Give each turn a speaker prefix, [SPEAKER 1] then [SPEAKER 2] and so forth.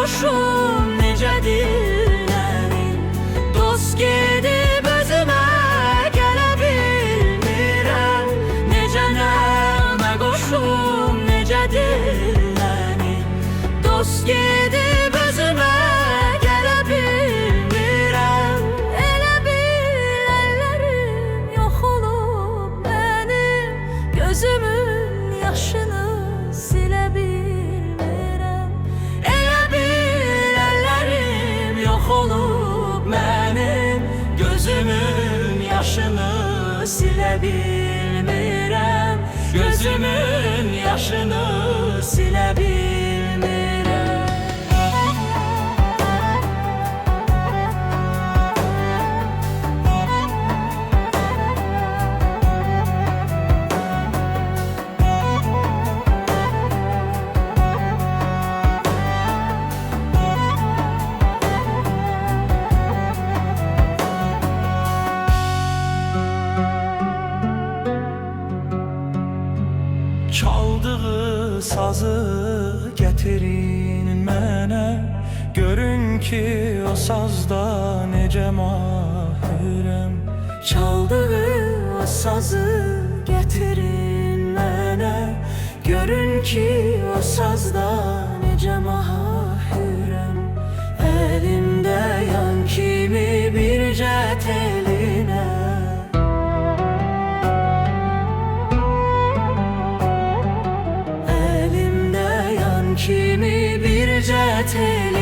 [SPEAKER 1] qoşum necə dinlərim? Dost gedib özümə gələ bilmirəm. Necə nəğmə qoşum necə dinlərim? Dost gedib özümə gələ bilmirəm. Elə bil əllərim yox olub mənim, gözümün yaşını silə bilmirəm. Elə bil əllərim yox olub mənim, gözümün yaşını silə bilmirəm. Gözümün yaşını silə bilmirəm.
[SPEAKER 2] Çaldığı sazı gətirin mənə, görün ki o sazda necə mahirəm.
[SPEAKER 1] Çaldığı o sazı gətirin mənə, görün ki o sazda necə mahirəm. Əlimdə yan kimi bircə telinə, kimi bircə tel